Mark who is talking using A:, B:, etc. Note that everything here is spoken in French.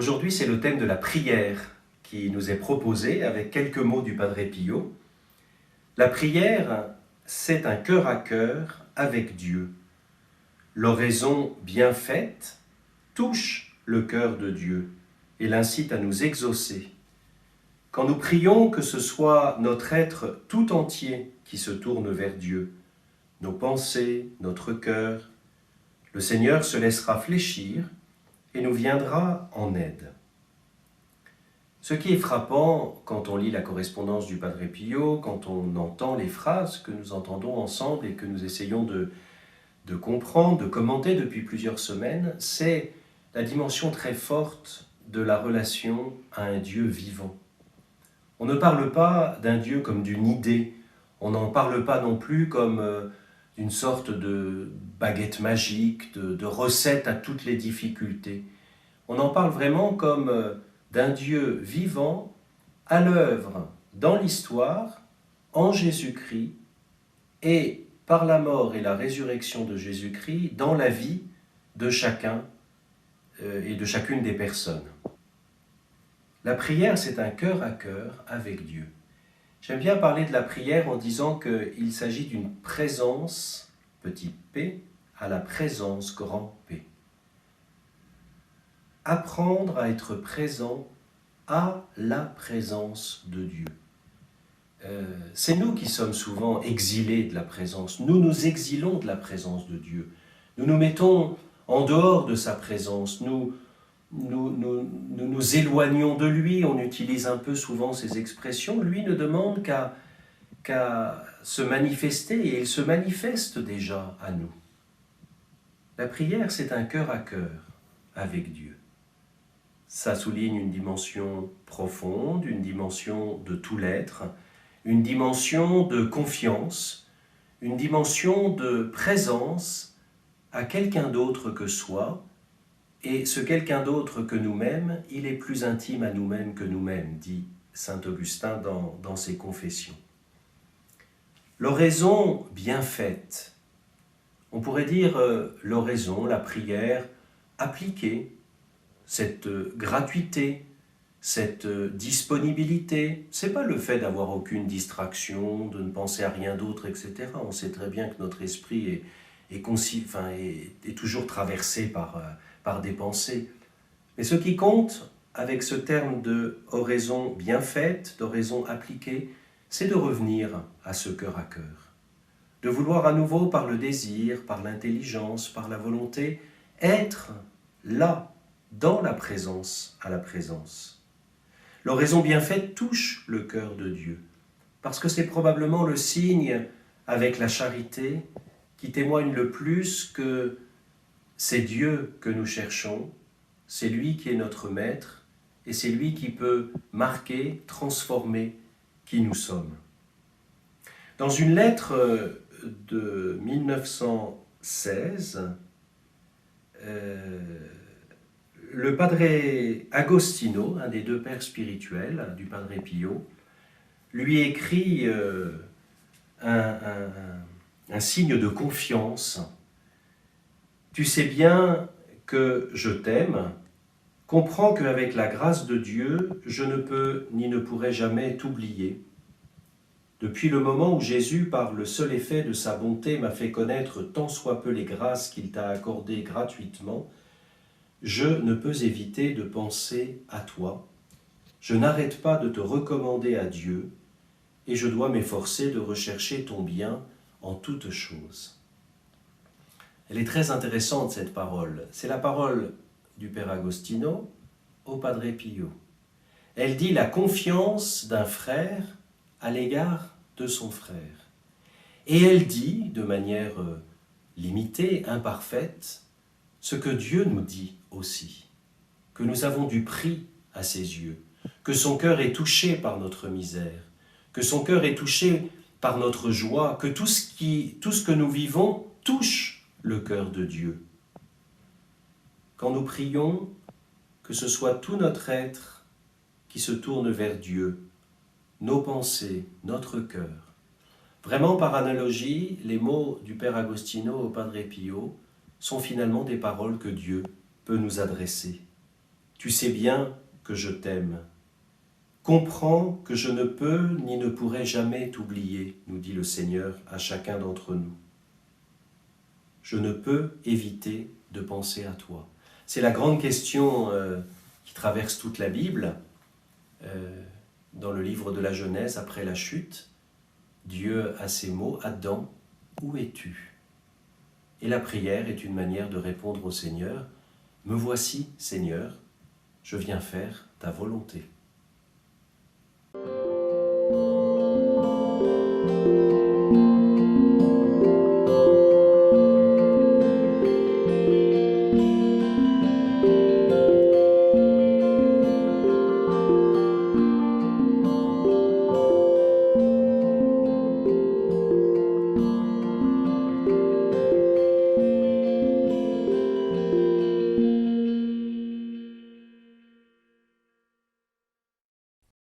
A: Aujourd'hui, c'est le thème de la prière qui nous est proposé avec quelques mots du Padre Pio. La prière, c'est un cœur à cœur avec Dieu. L'oraison bien faite touche le cœur de Dieu et l'incite à nous exaucer. Quand nous prions, que ce soit notre être tout entier qui se tourne vers Dieu, nos pensées, notre cœur, le Seigneur se laissera fléchir et nous viendra en aide. Ce qui est frappant quand on lit la correspondance du Padre Pio, quand on entend les phrases que nous entendons ensemble et que nous essayons de comprendre, de commenter depuis plusieurs semaines, c'est la dimension très forte de la relation à un Dieu vivant. On ne parle pas d'un Dieu comme d'une idée, on n'en parle pas non plus comme d'une sorte de baguette magique, de recette à toutes les difficultés. On en parle vraiment comme d'un Dieu vivant, à l'œuvre dans l'histoire, en Jésus-Christ, et par la mort et la résurrection de Jésus-Christ, dans la vie de chacun et de chacune des personnes. La prière, c'est un cœur à cœur avec Dieu. J'aime bien parler de la prière en disant qu'il s'agit d'une présence, petit p, à la présence, grand P. Apprendre à être présent à la présence de Dieu. C'est nous qui sommes souvent exilés de la présence. Nous nous exilons de la présence de Dieu. Nous nous mettons en dehors de sa présence. Nous nous éloignons de lui. On utilise un peu souvent ces expressions. Lui ne demande qu'à se manifester et il se manifeste déjà à nous. La prière, c'est un cœur à cœur avec Dieu. Ça souligne une dimension profonde, une dimension de tout l'être, une dimension de confiance, une dimension de présence à quelqu'un d'autre que soi, et ce quelqu'un d'autre que nous-mêmes, il est plus intime à nous-mêmes que nous-mêmes, dit saint Augustin dans ses Confessions. L'oraison bien faite, on pourrait dire l'oraison, la prière appliquée, cette gratuité, cette disponibilité, c'est pas le fait d'avoir aucune distraction, de ne penser à rien d'autre, etc. On sait très bien que notre esprit est toujours traversé par des pensées. Mais ce qui compte avec ce terme de oraison bien faite, d'oraison appliquée, c'est de revenir à ce cœur à cœur. De vouloir à nouveau par le désir, par l'intelligence, par la volonté, être là, dans la présence à la présence. L'oraison bien faite touche le cœur de Dieu, parce que c'est probablement le signe, avec la charité, qui témoigne le plus que c'est Dieu que nous cherchons, c'est lui qui est notre maître, et c'est lui qui peut marquer, transformer qui nous sommes. Dans une lettre de 1916, le Padre Agostino, un des deux pères spirituels du Padre Pio, lui écrit un signe de confiance. « Tu sais bien que je t'aime, comprends qu'avec la grâce de Dieu, je ne peux ni ne pourrai jamais t'oublier. Depuis le moment où Jésus, par le seul effet de sa bonté, m'a fait connaître tant soit peu les grâces qu'il t'a accordées gratuitement, je ne peux éviter de penser à toi. Je n'arrête pas de te recommander à Dieu et je dois m'efforcer de rechercher ton bien en toutes choses. » Elle est très intéressante cette parole. C'est la parole du Père Agostino au Padre Pio. Elle dit la confiance d'un frère à l'égard de son frère. Et elle dit, de manière limitée, imparfaite, ce que Dieu nous dit aussi, que nous avons du prix à ses yeux, que son cœur est touché par notre misère, que son cœur est touché par notre joie, que tout ce que nous vivons touche le cœur de Dieu. Quand nous prions, que ce soit tout notre être qui se tourne vers Dieu, nos pensées, notre cœur. Vraiment, par analogie, les mots du Père Agostino au Padre Pio sont finalement des paroles que Dieu peut nous adresser. Tu sais bien que je t'aime. Comprends que je ne peux ni ne pourrai jamais t'oublier, nous dit le Seigneur à chacun d'entre nous. Je ne peux éviter de penser à toi. C'est la grande question qui traverse toute la Bible. Dans le livre de la Genèse, après la chute, Dieu a ces mots, « Adam, où es-tu » Et la prière est une manière de répondre au Seigneur, « Me voici, Seigneur, je viens faire ta volonté. »